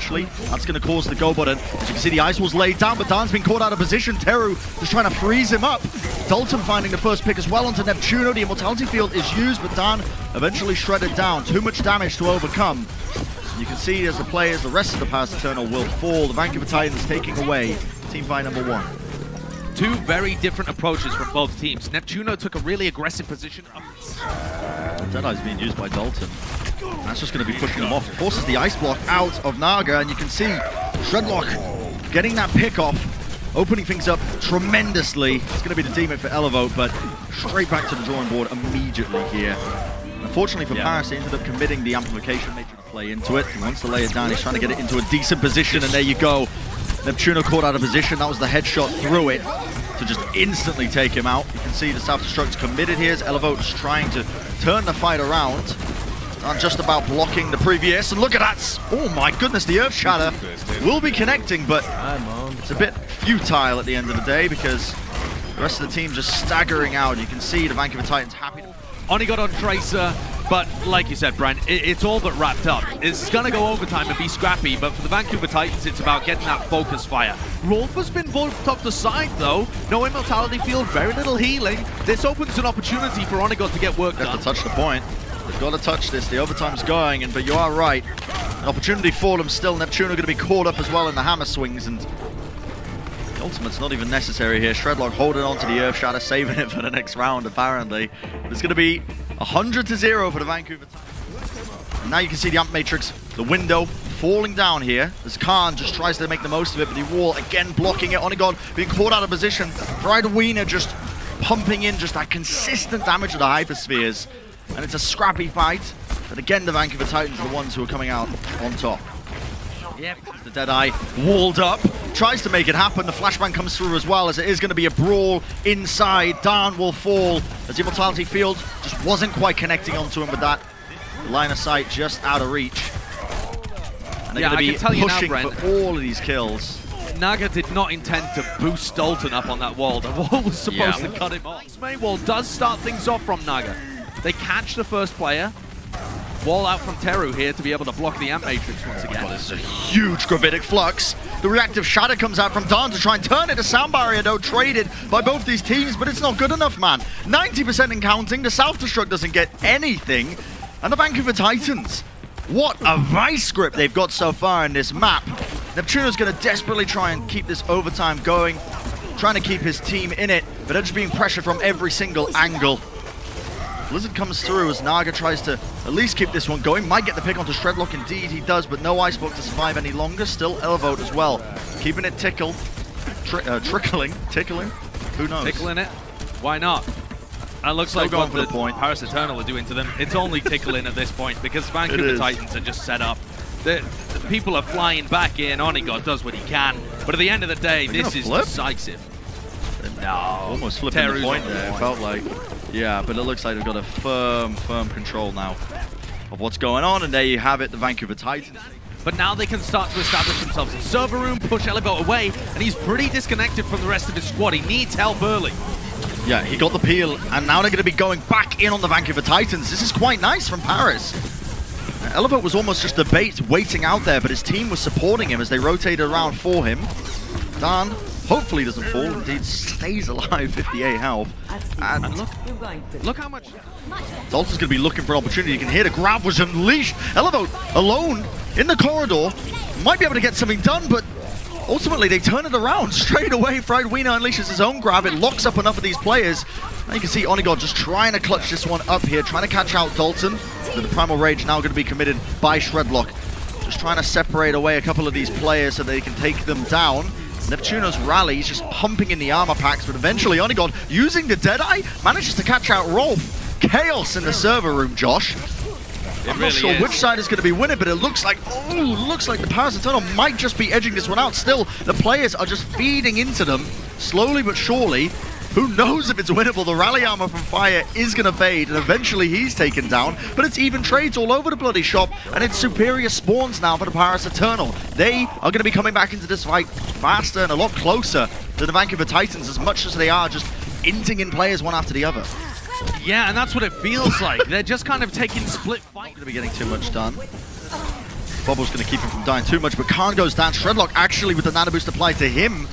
eventually. That's going to cause the go button. As you can see, the Ice Wall's laid down, but Dan's been caught out of position. Teru just trying to freeze him up. Dalton finding the first pick as well onto Neptuno. The Immortality Field is used, but Dan eventually shredded down. Too much damage to overcome. You can see as the players, the rest of the Paris Eternal will fall. The Vancouver Titans taking away team fight number 1. Two very different approaches from both teams. Neptuno took a really aggressive position. Deadeye's being used by Dalton. That's just going to be pushing him off. Forces the ice block out of Naga, and you can see Shredlock getting that pick off, opening things up tremendously. It's going to be the teammate for Elevote, but straight back to the drawing board immediately here. Unfortunately for Paris, they ended up committing the amplification matrix to play into it. He wants to lay it down. He's trying to get it into a decent position, and there you go. Neptuno caught out of position. That was the headshot through it to just instantly take him out. You can see the self-destruct's committed here as Elevote's trying to turn the fight around. Not just about blocking the previous. And look at that. Oh my goodness, the Earth Shatter will be connecting, but it's a bit futile at the end of the day because the rest of the team just staggering out. You can see the Vancouver Titans happy. Oni got on Tracer, but like you said, Brent, it's all but wrapped up. It's going to go overtime and be scrappy, but for the Vancouver Titans, it's about getting that focus fire. Rolf has been bumped off the side, though. No Immortality Field, very little healing. This opens an opportunity for Onigot to get work done. They have to touch the point. They've got to touch this. The overtime's going, but you are right. An opportunity for them still. Neptuno going to be caught up as well in the hammer swings, and the ultimate's not even necessary here. Shredlock holding on to the Earth Shatter, saving it for the next round, apparently. It's going to be 100-0 for the Vancouver Titans. And now you can see the Amp Matrix, the window, falling down here as Khan just tries to make the most of it, but the wall again blocking it. Onigon being caught out of position. Brydewina just pumping in just that consistent damage of the Hyperspheres. And it's a scrappy fight, but again the Vancouver Titans are the ones who are coming out on top. Yep, the Deadeye walled up, tries to make it happen. The flashbang comes through as well, as it is going to be a brawl inside. Dan will fall as the Immortality Field just wasn't quite connecting onto him with that. The line of sight just out of reach. And they're going to be pushing for all of these kills. Naga did not intend to boost Dalton up on that wall. The wall was supposed to cut him off. Maywall does start things off from Naga. They catch the first player. Wall out from Teru here to be able to block the Amp Matrix once again. This is a huge gravitic flux. The reactive shatter comes out from Dan to try and turn it. A sound barrier, though, traded by both these teams, but it's not good enough, man. 90% in counting. The self-destruct doesn't get anything. And the Vancouver Titans, what a vice grip they've got so far in this map. Neptuno's going to desperately try and keep this overtime going, trying to keep his team in it, but they're just being pressured from every single angle. Blizzard comes through as Naga tries to at least keep this one going. Might get the pick onto Shredlock, indeed he does, but no Icebox to survive any longer. Still Elevote as well. Keeping it tickling, who knows? Tickling it? Why not? That looks like going what for the the point. Paris Eternal are doing to them. It's only tickling at this point because Vancouver Titans are just set up. The people are flying back in. Onigot does what he can, but at the end of the day, this is decisive. No, almost flipping the point there. It felt like, yeah, but it looks like they've got a firm control now of what's going on, and there you have it, the Vancouver Titans. But now they can start to establish themselves in server room, push Elevote away, and he's pretty disconnected from the rest of his squad. He needs help early. Yeah, he got the peel, and now they're going to be going back in on the Vancouver Titans. This is quite nice from Paris. Elevote was almost just a bait waiting out there, but his team was supporting him as they rotated around for him. Dan hopefully doesn't fall, indeed stays alive, 58 health. And look how much Dalton's going to be looking for an opportunity. You can hear the grab was unleashed. Elevote alone in the corridor, might be able to get something done, but ultimately they turn it around straight away. Brydewina unleashes his own grab. It locks up enough of these players. Now you can see Onigon just trying to clutch this one up here, trying to catch out Dalton. But the Primal Rage now going to be committed by Shredlock. Just trying to separate away a couple of these players so they can take them down. Neptuno's rally, he's just pumping in the armor packs, but eventually Onigon, using the Deadeye, manages to catch out Rolf. Chaos in the server room, Josh. I'm not sure which side is going to be winning, but it looks like, the Paris Eternal might just be edging this one out. Still, the players are just feeding into them, slowly but surely. Who knows if it's winnable? The rally armor from Fire is going to fade, and eventually he's taken down. But it's even trades all over the bloody shop, and it's superior spawns now for the Paris Eternal. They are going to be coming back into this fight faster and a lot closer than the Vancouver Titans, as much as they are just inting in players one after the other. Yeah, and that's what it feels like. They're just kind of taking split fight. Going to be getting too much done. Bubble's going to keep him from dying too much, but Khan goes down. Shredlock actually with the nano boost applied to him,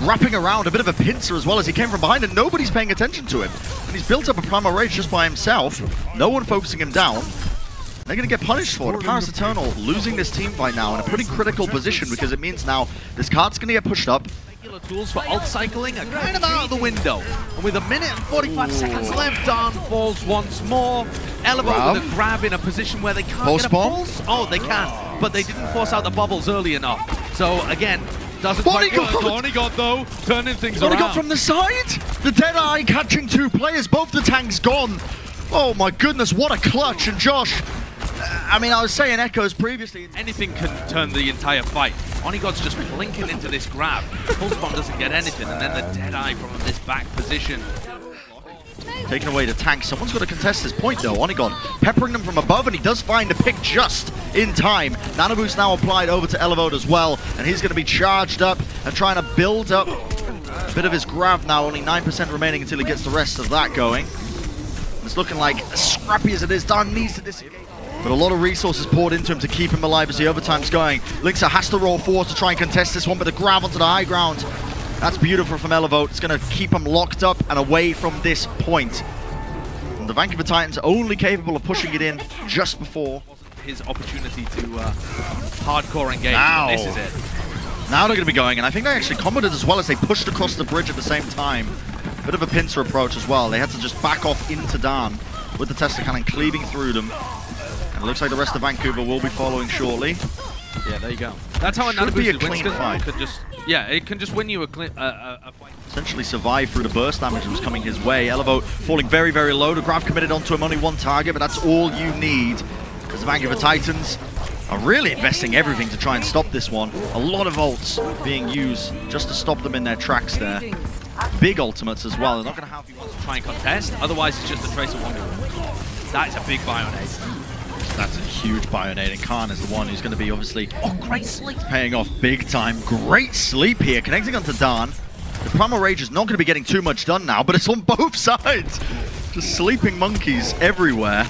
wrapping around, a bit of a pincer as well as he came from behind, and nobody's paying attention to him. And he's built up a Primal Rage just by himself. No one focusing him down. They're going to get punished for it. Paris Eternal losing this team fight now in a pretty critical position because it means now this card's going to get pushed up. Regular tools for ult cycling are kind of out of the window. And with a minute and 45 seconds left, Dawn falls once more. Elevate with a grab in a position where they can't get a pulse. Oh, they can, but they didn't force out the bubbles early enough. So again, doesn't quite work. Onigod though, turning things around. Onigod from the side. The Deadeye catching 2 players, both the tanks gone. Oh my goodness, what a clutch. And Josh, I mean, I was saying Echoes previously. Anything can turn the entire fight. Onigod's just blinking into this grab. Pulse Bomb doesn't get anything, and then the Deadeye from this back position. Taking away the tank. Someone's got to contest this point though. Onigod peppering them from above, and he does find a pick just in time. Nano Boost now applied over to Elevode as well, and he's going to be charged up and trying to build up a bit of his grab now. Only 9% remaining until he gets the rest of that going. It's looking like, as scrappy as it is, Dawn needs to disengage. But a lot of resources poured into him to keep him alive as the overtime's going. Linksa has to roll forward to try and contest this one, but the grab onto the high ground. That's beautiful from Elevode. It's going to keep him locked up and away from this point. And the Vancouver Titans are only capable of pushing it in just before his opportunity to hardcore engage. Now. This is it. Now they're going to be going, and I think they actually comboed as well as they pushed across the bridge at the same time. Bit of a pincer approach as well. They had to just back off into Dawn with the Tesla Cannon cleaving through them. And it looks like the rest of Vancouver will be following shortly. Yeah, there you go. That's how Should be a clean fight. Yeah, it can just win you a fight. Essentially survive through the burst damage that was coming his way. Elevode falling very, very low. The grab committed onto him, only 1 target, but that's all you need. As the Vancouver Titans are really investing everything to try and stop this one. A lot of ults being used just to stop them in their tracks there. Big ultimates as well. They're not going to have you to try and contest, otherwise it's just a Tracer 1v1. That is a big Bionade. That's a huge Bionade, and Khan is the one who's going to be obviously great sleep, paying off big time. Great sleep here, connecting onto Dawn. The Primal Rage is not going to be getting too much done now, but it's on both sides. Just sleeping monkeys everywhere.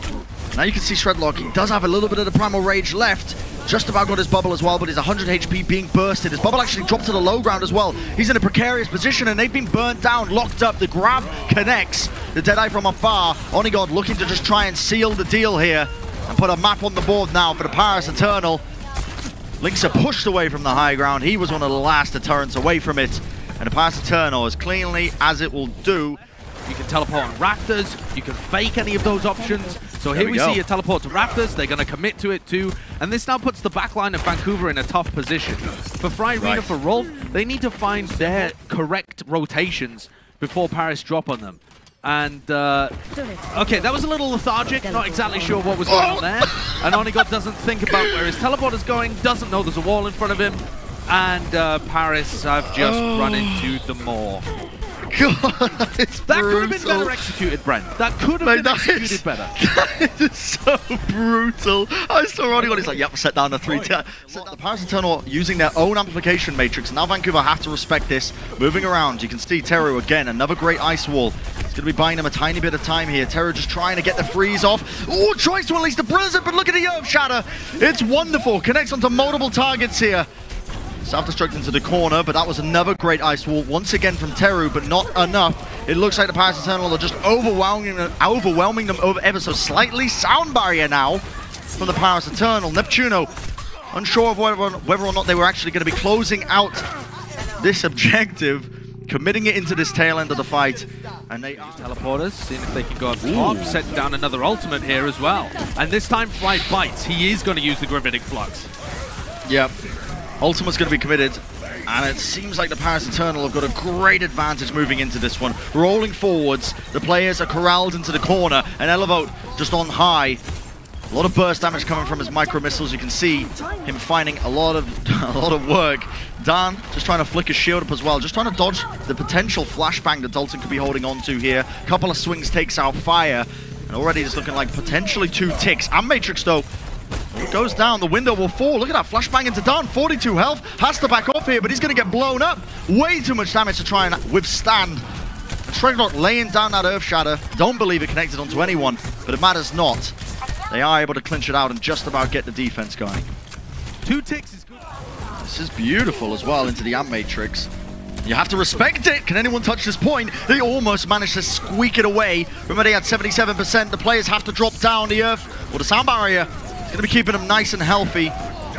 Now you can see Shredlock, he does have a little bit of the Primal Rage left. Just about got his bubble as well, but he's 100 HP being bursted. His bubble actually dropped to the low ground as well. He's in a precarious position, and they've been burnt down, locked up. The grab connects. The Deadeye from afar. Onigod looking to just try and seal the deal here and put a map on the board now for the Paris Eternal. Linksa pushed away from the high ground. He was one of the last deterrents away from it. And the Paris Eternal, as cleanly as it will do. You can teleport on Raptors, you can fake any of those options. So here we see a teleport to Raptors, they're going to commit to it too. And this now puts the backline of Vancouver in a tough position. For Fry-Rina, for Rolf, they need to find their correct rotations before Paris drop on them. And, okay, that was a little lethargic, not exactly sure what was going on there. And Onigod doesn't think about where his teleport is going, doesn't know there's a wall in front of him. And Paris have just run into the maw. God, that could have been better executed, Brent. That could have been executed better. That is so brutal. I saw Onigod, he's like, yep, set down the 3 times. The Paris Eternal using their own amplification matrix. Now Vancouver have to respect this. Moving around, you can see Teru again, another great ice wall. It's going to be buying them a tiny bit of time here. Teru just trying to get the freeze off. Oh, tries to unleash the Blizzard, but look at the Earth Shatter. It's wonderful. Connects onto multiple targets here. Self-destruct into the corner, but that was another great ice wall once again from Teru, but not enough. It looks like the Paris Eternal are just overwhelming them over ever so slightly. Sound barrier now from the Paris Eternal. Neptuno, unsure of whether or not they were actually going to be closing out this objective, committing it into this tail end of the fight. And they teleporters, seeing if they can go up top, setting down another ultimate here as well. And this time Fly bites. He is going to use the Gravitic Flux. Yep. Ultimate's going to be committed, and it seems like the Paris Eternal have got a great advantage moving into this one. Rolling forwards, the players are corralled into the corner, and Elevode just on high. A lot of burst damage coming from his micro missiles. You can see him finding a lot of work. Dan just trying to flick his shield up as well, just trying to dodge the potential flashbang that Dalton could be holding on to here. Couple of swings takes out fire, and already it's looking like potentially 2 ticks. And Matrix though, it goes down, the window will fall. Look at that, flashbang into Dawn, 42 health. Has to back off here, but he's going to get blown up. Way too much damage to try and withstand. Shredlock laying down that Earth Shatter. Don't believe it connected onto anyone, but it matters not. They are able to clinch it out and just about get the defense going. 2 ticks is good. This is beautiful as well into the Amp Matrix. You have to respect it. Can anyone touch this point? They almost managed to squeak it away. Remember, they had 77%. The players have to drop down the Earth or the sound barrier. It's going to be keeping them nice and healthy.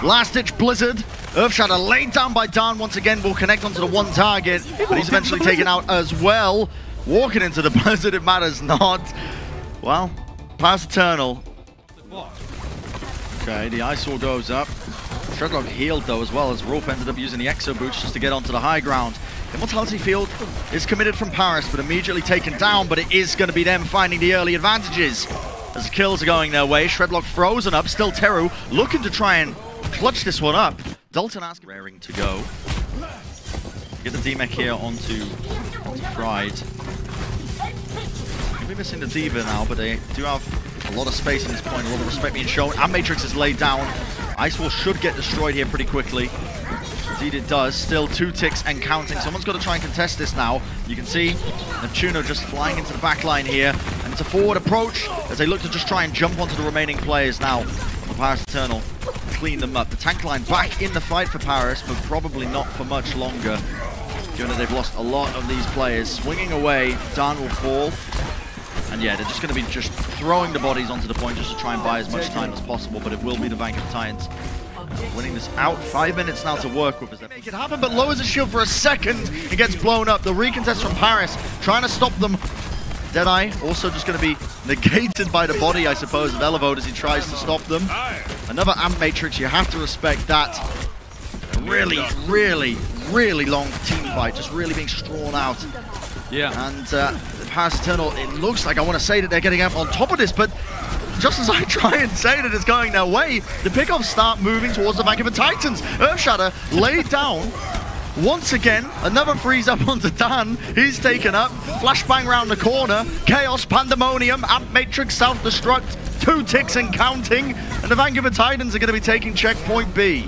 Last-ditch Blizzard. Earthshatter laid down by Dan once again will connect onto the one target, but he's eventually taken out as well. Walking into the Blizzard, it matters not. Well, Paris Eternal. Okay, the Ice Wall goes up. Shredlock healed though as well, as Rolf ended up using the Exo Boots just to get onto the high ground. Immortality Field is committed from Paris, but immediately taken down, but it is going to be them finding the early advantages. As the kills are going their way, Shredlock frozen up, still Teru looking to try and clutch this one up. Dalton asking, raring to go. Get the D-Mech here onto Fried. Could be missing the D.Va now, but they do have a lot of space in this point, a lot of respect being shown. And Matrix is laid down. Ice Wall should get destroyed here pretty quickly. Indeed it does. Still 2 ticks and counting. Someone's got to try and contest this now. You can see Neptuno just flying into the back line here. And it's a forward approach as they look to just try and jump onto the remaining players now. The Paris Eternal clean them up. The tank line back in the fight for Paris, but probably not for much longer, given that they've lost a lot of these players. Swinging away, Dan will fall. And yeah, they're just going to be just throwing the bodies onto the point just to try and buy as much time as possible, but it will be the Vanquish Titans winning this out. 5 minutes now to work with as they make it happen, but lowers his shield for a second. It gets blown up. The recontest from Paris trying to stop them. Deadeye also just going to be negated by the body, I suppose, of Elevode as he tries to stop them. Another Amp Matrix, you have to respect that. Really, really, really long team fight, just really being drawn out. Yeah. And Paris Eternal, it looks like I want to say that they're getting up on top of this, but just as I try and say that it's going their way, the pickoffs start moving towards the Vancouver Titans. Earthshatter laid down. Once again, another freeze up onto Dan. He's taken up. Flashbang round the corner. Chaos, Pandemonium, Amp Matrix, Self-Destruct. 2 ticks and counting. And the Vancouver Titans are going to be taking checkpoint B.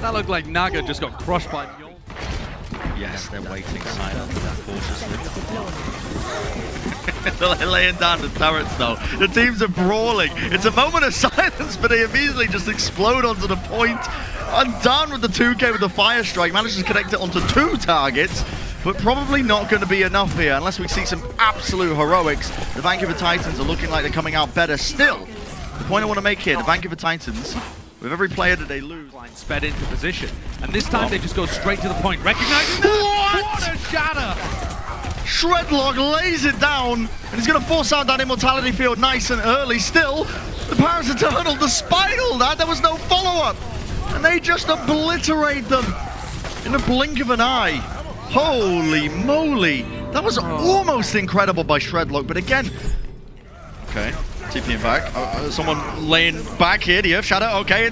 That looked like Naga just got crushed by Mjolnir. Yes, they're waiting silently, cautiously. They're laying down the turrets though. The teams are brawling. It's a moment of silence, but they immediately just explode onto the point. And Dan with the 2K with the Fire Strike manages to connect it onto 2 targets, but probably not going to be enough here unless we see some absolute heroics. The Vancouver Titans are looking like they're coming out better still. The point I want to make here, the Vancouver Titans, with every player that they lose, sped into position, and this time they just go straight to the point, recognizing that. What a shatter! Shredlock lays it down, and he's going to force out that Immortality Field nice and early. Still, the Paris Eternal, despite all that, there was no follow-up, and they just obliterate them in a blink of an eye. Holy moly! That was almost incredible by Shredlock, but again, okay. TPing back. Someone laying back here. The Earthshatter. Okay.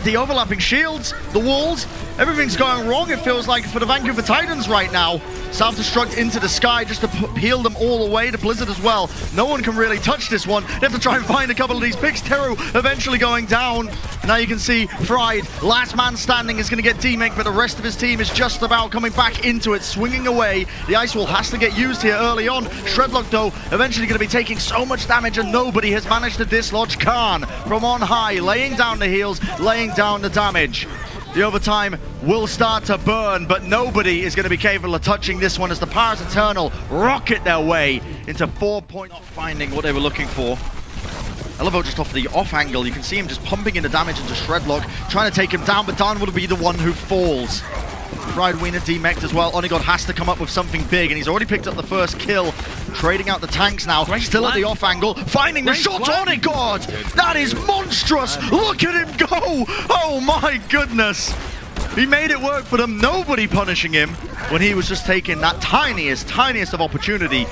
The overlapping shields. The walls. Everything's going wrong, it feels like, for the Vancouver Titans right now. Self-destruct into the sky just to peel them all away. The Blizzard as well. No one can really touch this one. They have to try and find a couple of these picks. Teru eventually going down. Now you can see Fried, last man standing, is going to get D-Mech, but the rest of his team is just about coming back into it, swinging away. The Ice Wall has to get used here early on. Shredlock, though, eventually going to be taking so much damage, and nobody has managed to dislodge Khan from on high, laying down the heals, laying down the damage. The overtime will start to burn, but nobody is going to be capable of touching this one as the Paris Eternal rocket their way into 4 points, finding what they were looking for. Elevode just off the off angle. You can see him just pumping in the damage into Shredlock, trying to take him down, but Dan will be the one who falls. Fried Wiener D-Mech as well. Onigod has to come up with something big, and he's already picked up the first kill. Trading out the tanks now. Still at the off angle. Finding the shot. Onigod! That is monstrous! Look at him go! Oh my goodness! He made it work for them. Nobody punishing him when he was just taking that tiniest of opportunity.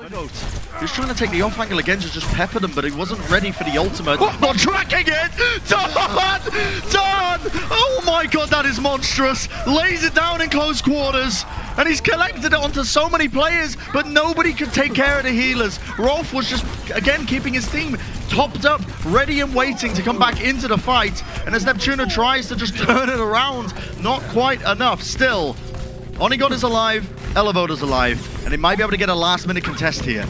He was trying to take the off angle again to just pepper them, but he wasn't ready for the ultimate. Not tracking it! Dan! Oh my god, that is monstrous! Lays it down in close quarters, and he's collected it onto so many players, but nobody could take care of the healers. Rolf was just, again, keeping his team topped up, ready and waiting to come back into the fight, and as Neptuno tries to just turn it around, not quite enough. Still, Onigod is alive, Elevode is alive, and they might be able to get a last-minute contest here.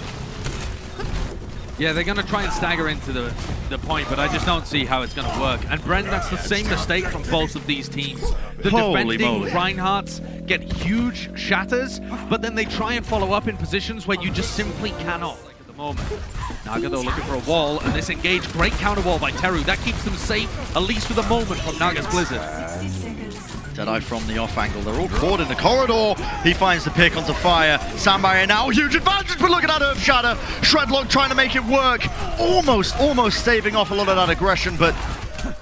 Yeah, they're going to try and stagger into the the point, but I just don't see how it's going to work. And Bren, that's the same mistake from both of these teams. The Holy defending moly. Reinhardts get huge shatters, but then they try and follow up in positions where you just simply cannot. Like at the moment, Naga though looking for a wall, and this engaged great counter wall by Teru. That keeps them safe, at least for the moment, from Naga's Blizzard. Deadeye from the off angle. They're all caught in the corridor. He finds the pick onto Fire. Sandbarrier now, huge advantage, but look at that Earth Shatter. Shredlock trying to make it work. Almost staving off a lot of that aggression, but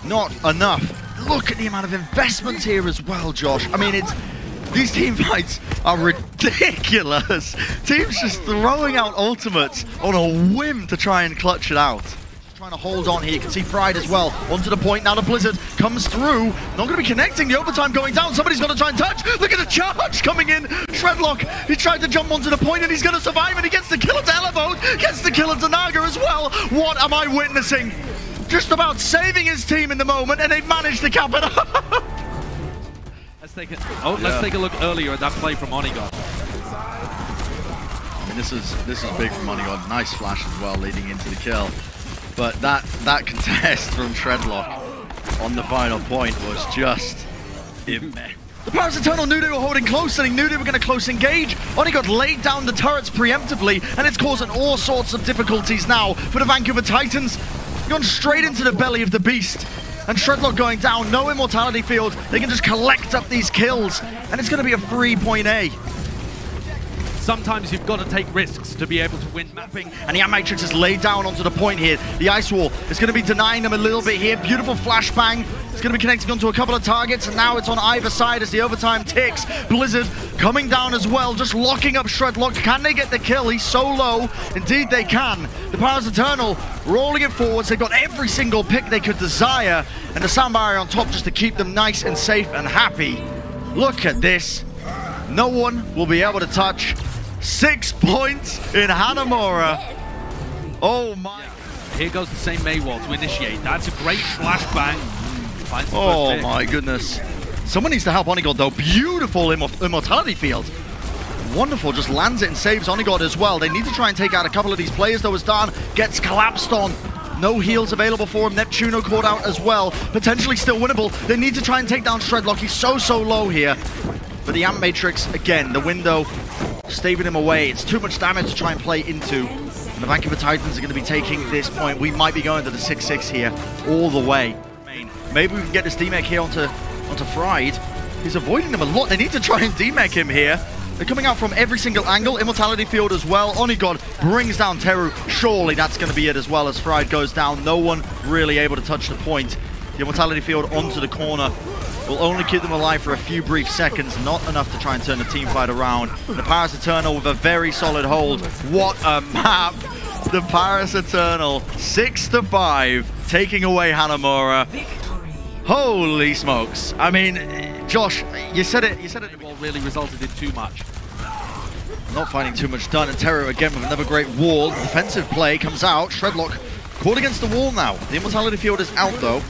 not enough. Look at the amount of investment here as well, Josh. I mean, these team fights are ridiculous. Teams just throwing out ultimates on a whim to try and clutch it out. Trying to hold on here. You can see Fried as well. Onto the point. Now the Blizzard comes through. Not going to be connecting. The overtime going down. Somebody's got to try and touch. Look at the charge coming in. Shredlock. He tried to jump onto the point and he's going to survive. And he gets the kill into Elevote. Gets the kill into Naga as well. What am I witnessing? Just about saving his team in the moment, and they've managed to cap it up. Let's take a look earlier at that play from Onigon. I mean, this is big from Onigon. Nice flash as well, leading into the kill. But that contest from Shredlock on the final point was just immense. The Paris Eternal knew they were holding close, and he knew they were going to close engage. Onigon laid down the turrets preemptively, and it's causing all sorts of difficulties now for the Vancouver Titans. Gone straight into the belly of the beast. And Shredlock going down, no immortality field. They can just collect up these kills, and it's going to be a free point A. Sometimes you've got to take risks to be able to win mapping. And the Matrix is laid down onto the point here. The Ice Wall is going to be denying them a little bit here. Beautiful flashbang. It's going to be connecting onto a couple of targets, and now it's on either side as the overtime ticks. Blizzard coming down as well, just locking up Shredlock. Can they get the kill? He's so low. Indeed they can. The Paris Eternal rolling it forwards. They've got every single pick they could desire, and the Sandbarrier on top just to keep them nice and safe and happy. Look at this. No one will be able to touch 6 points in Hanamura. Oh my. Here goes the same Maywall to initiate. That's a great flashbang. Oh my goodness. Someone needs to help Onigon though. Beautiful immortality field. Wonderful, just lands it and saves Onigon as well. They need to try and take out a couple of these players though, as Dan gets collapsed on. No heals available for him. Neptuno caught out as well. Potentially still winnable. They need to try and take down Shredlock. He's so low here. But the Amp Matrix, again, the window staving him away. It's too much damage to try and play into. And the Vancouver Titans are going to be taking this point. We might be going to the 6-6 here all the way. Maybe we can get this D-Mech here onto Fried. He's avoiding them a lot. They need to try and D-Mech him here. They're coming out from every single angle. Immortality field as well. Onigon brings down Teru. Surely that's going to be it as well as Fried goes down. No one really able to touch the point. The immortality field onto the corner will only keep them alive for a few brief seconds. Not enough to try and turn the team fight around. The Paris Eternal with a very solid hold. What a map. The Paris Eternal 6-5, taking away Hanamura. Holy smokes. I mean, Josh, you said it. The ball really resulted in too much. Not finding too much done. And Teru again with another great wall. Defensive play comes out. Shredlock caught against the wall now. The immortality field is out though,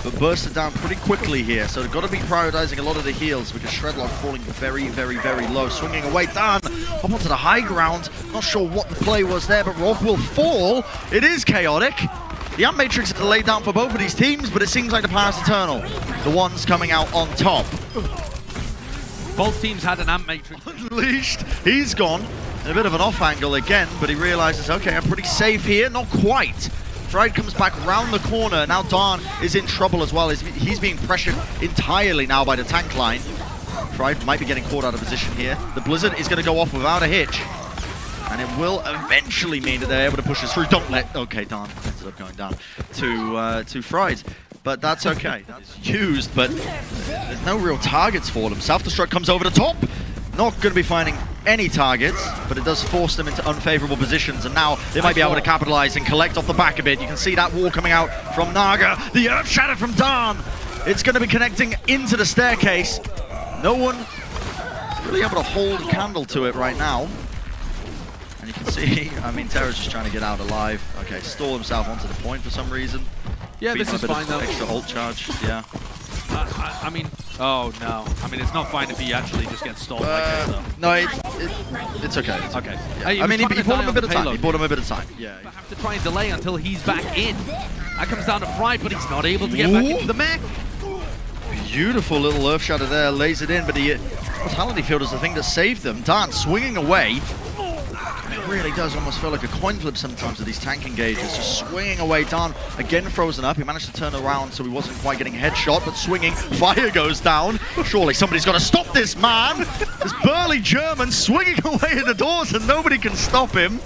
but bursted down pretty quickly here. So they've got to be prioritizing a lot of the heals because Shredlock falling very low. Swinging away. Dan up onto the high ground. Not sure what the play was there, but Rock will fall. It is chaotic. The Amp Matrix is laid down for both of these teams, but it seems like the Paris Eternal, the ones coming out on top. Both teams had an Amp Matrix. Unleashed. He's gone. A bit of an off angle again, but he realizes, okay, I'm pretty safe here. Not quite. Fried comes back round the corner. Now Dan is in trouble as well. He's being pressured entirely now by the tank line. Fried might be getting caught out of position here. The Blizzard is going to go off without a hitch. And it will eventually mean that they're able to push this through. Don't let... Okay, Dan ended up going down to Fried. But that's okay. That's used, but there's no real targets for them. Self-destruct comes over the top. Not going to be finding any targets, but it does force them into unfavorable positions. And now they might be able to capitalize and collect off the back of it. You can see that wall coming out from Naga. The Earth Shatter from Dan. It's going to be connecting into the staircase. No one really able to hold a candle to it right now. And you can see, I mean, Teru's just trying to get out alive. Okay, stall himself onto the point for some reason. Yeah, this is fine though. Extra ult charge, yeah. I mean, oh no. I mean, it's not fine if he actually just gets stalled like this though. No, it's okay. It's okay. Yeah. I mean, he bought him a bit of time. He bought him a bit of time. Yeah. I have to try and delay until he's back in. That comes down to Fry, but he's not able to get back into the mech. Beautiful little Earth Shatter there, lays it in, but the Mortality Field is the thing that saved them. Dan swinging away. It really does almost feel like a coin flip sometimes with these tank engages. Just swinging away. Dan again frozen up. He managed to turn around so he wasn't quite getting headshot, but swinging. Fire goes down. Surely somebody's got to stop this man. This burly German swinging away at the doors and nobody can stop him.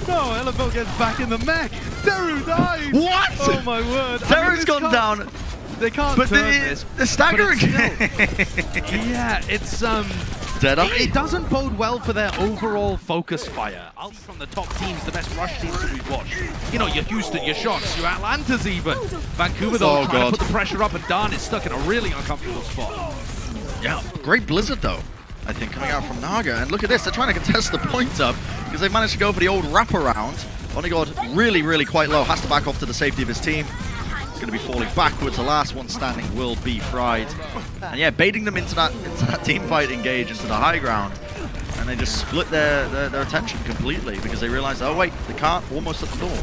No, Elevaux gets back in the mech. Deru dies. What? Oh my word. Deru's gone down. They can't but turn this. The staggering. Yeah, it's it doesn't bode well for their overall focus fire. From the top teams, the best rush teams that we've watched. You know, your Houston, your Shots, your Atlantas even. Vancouver though trying to put the pressure up, and Dan is stuck in a really uncomfortable spot. Yeah, great Blizzard though, I think, coming out from Naga. And look at this, they're trying to contest the point up because they've managed to go for the old wraparound. Onigod really quite low, has to back off to the safety of his team. Going to be falling backwards. The last one standing will be Fried. And yeah, baiting them into that team fight engage into the high ground. And they just split their attention completely because they realize, oh wait, they can't, almost at the door.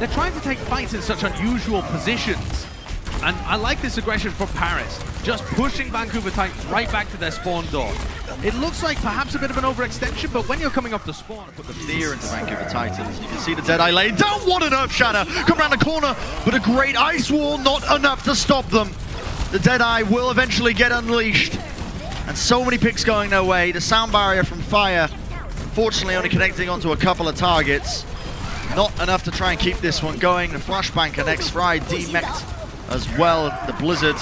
They're trying to take fights in such unusual positions. And I like this aggression from Paris, just pushing Vancouver Titans right back to their spawn door. It looks like perhaps a bit of an overextension, but when you're coming off the spawn, put the fear into Vancouver Titans. You can see the Deadeye laid down. What an Earth Shatter! Come around the corner, but a great Ice Wall, not enough to stop them. The Deadeye will eventually get unleashed. And so many picks going their way. The sound barrier from Fire, fortunately only connecting onto a couple of targets. Not enough to try and keep this one going. The Flashbang connects. Fry demeched as well. The Blizzard.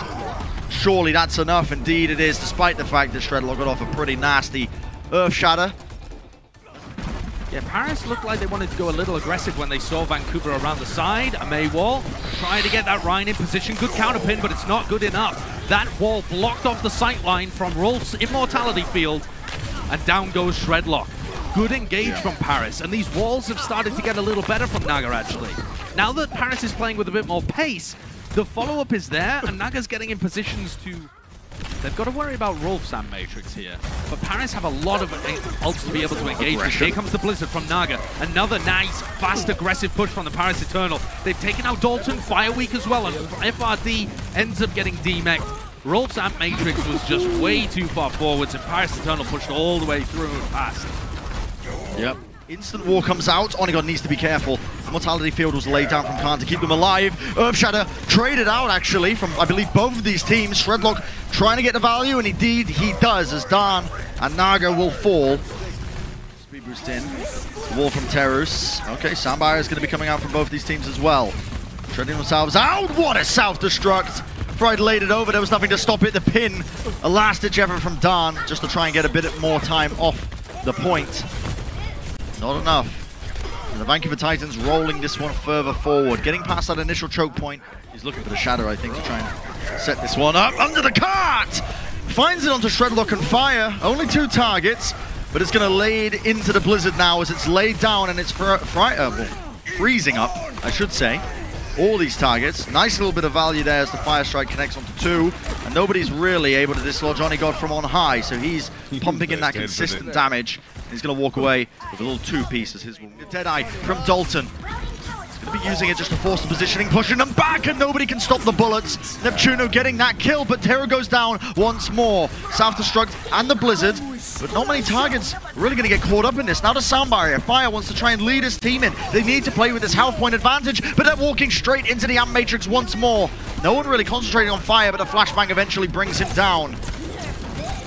Surely that's enough. Indeed it is, despite the fact that Shredlock got off a pretty nasty Earth Shatter. Yeah, Paris looked like they wanted to go a little aggressive when they saw Vancouver around the side. A May wall, trying to get that Rein in position. Good counter pin, but it's not good enough. That wall blocked off the sight line from Rolf's Immortality Field, and down goes Shredlock. Good engage from Paris, and these walls have started to get a little better from Naga actually. Now that Paris is playing with a bit more pace, the follow-up is there, and Naga's getting in positions to... They've got to worry about Rolf's Sand Matrix here. But Paris have a lot of ults to be able to engage with. Here comes the Blizzard from Naga. Another nice, fast, aggressive push from the Paris Eternal. They've taken out Dalton, Fireweek as well, and FRD ends up getting demeched. Rolf's Sand Matrix was just way too far forwards, and Paris Eternal pushed all the way through and past. Yep. Instant War comes out. Onigod needs to be careful. The Mortality Field was laid down from Khan to keep them alive. Earth Shatter traded out, actually, from, I believe, both of these teams. Shredlock trying to get the value, and indeed he does, as Dan and Naga will fall. Speed boost in. Wall from Terus. Okay, Soundbarrier is going to be coming out from both these teams as well. Shredding themselves out. What a self-destruct. Fried laid it over. There was nothing to stop it. The pin. A last-ditch effort from Dan, just to try and get a bit more time off the point. Not enough. And the Vancouver Titans rolling this one further forward. Getting past that initial choke point. He's looking for the Shadow, I think, to try and set this one up. Under the cart! Finds it onto Shredlock and Fire. Only 2 targets, but it's going to lay into the Blizzard now as it's laid down and it's freezing up, I should say. All these targets. Nice little bit of value there as the Fire Strike connects onto 2. And nobody's really able to dislodge Onigod from on high, so he's pumping in that consistent damage. He's going to walk away with a little 2-piece as his Deadeye from Dalton. He's going to be using it just to force the positioning, pushing them back, and nobody can stop the bullets. Neptuno getting that kill, but Terror goes down once more. Self-destruct and the Blizzard, but not many targets really going to get caught up in this. Now the Sound Barrier. Fire wants to try and lead his team in. They need to play with this health point advantage, but they're walking straight into the Amp Matrix once more. No one really concentrating on Fire, but the Flashbang eventually brings him down.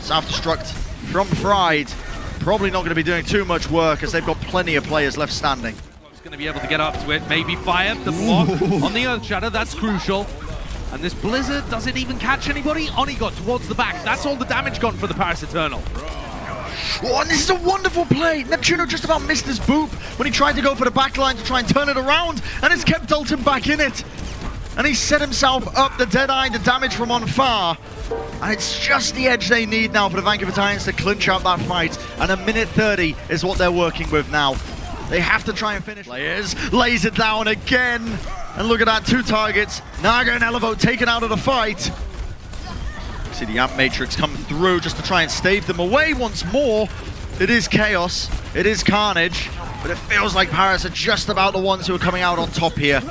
Self-destruct from Fried. Probably not going to be doing too much work as they've got plenty of players left standing. He's going to be able to get up to it. Maybe Fire, the block on the Earth Shatter. That's crucial. And this Blizzard, does it even catch anybody? Onigod towards the back. That's all the damage gone for the Paris Eternal. Oh, and this is a wonderful play. Neptuno just about missed his boop when he tried to go for the backline to try and turn it around, and it's kept Dalton back in it. And he set himself up, the Deadeye, the damage from on far. And it's just the edge they need now for the Vancouver Titans to clinch out that fight. And a minute 30 is what they're working with now. They have to try and finish. Players lays it down again. And look at that, 2 targets. Naga and Elevaux taken out of the fight. See the Amp Matrix come through just to try and stave them away once more. It is chaos, it is carnage, but it feels like Paris are just about the ones who are coming out on top here.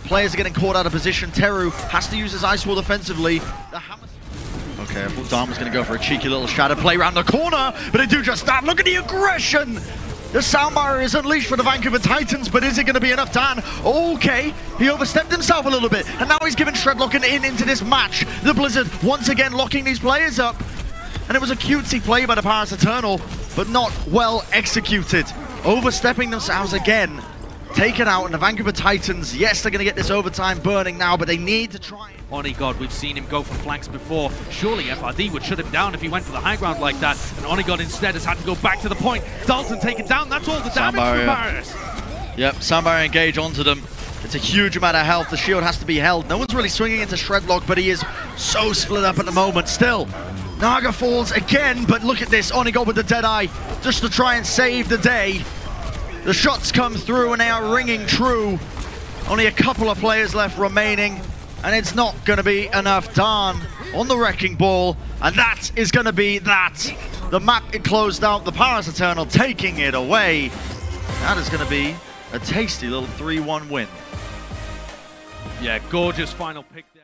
Players are getting caught out of position. Teru has to use his Ice Wall defensively. The hammer... Okay, I thought Dharma's going to go for a cheeky little shadow play around the corner, but they do just that. Look at the aggression! The Sound Barrier is unleashed for the Vancouver Titans, but is it going to be enough, Dan? Okay, he overstepped himself a little bit, and now he's given Shredlock an in into this match. The Blizzard once again locking these players up, and it was a cutesy play by the Paris Eternal, but not well executed. Overstepping themselves again, taken out, and the Vancouver Titans, yes, they're going to get this overtime burning now, but they need to try. Onigod, we've seen him go for flanks before. Surely FRD would shut him down if he went for the high ground like that. And Onigod instead has had to go back to the point. Dalton taken down, that's all the damage for Paris. Yep, Sound Barrier engage onto them. It's a huge amount of health. The shield has to be held. No one's really swinging into Shredlock, but he is so split up at the moment. Still, Naga falls again, but look at this. Onigod with the Deadeye just to try and save the day. The shots come through and they are ringing true. Only a couple of players left remaining, and it's not going to be enough. Darn on the Wrecking Ball, and that is going to be that. The map is closed out. The Paris Eternal taking it away. That is going to be a tasty little 3-1 win. Yeah, gorgeous final pick there.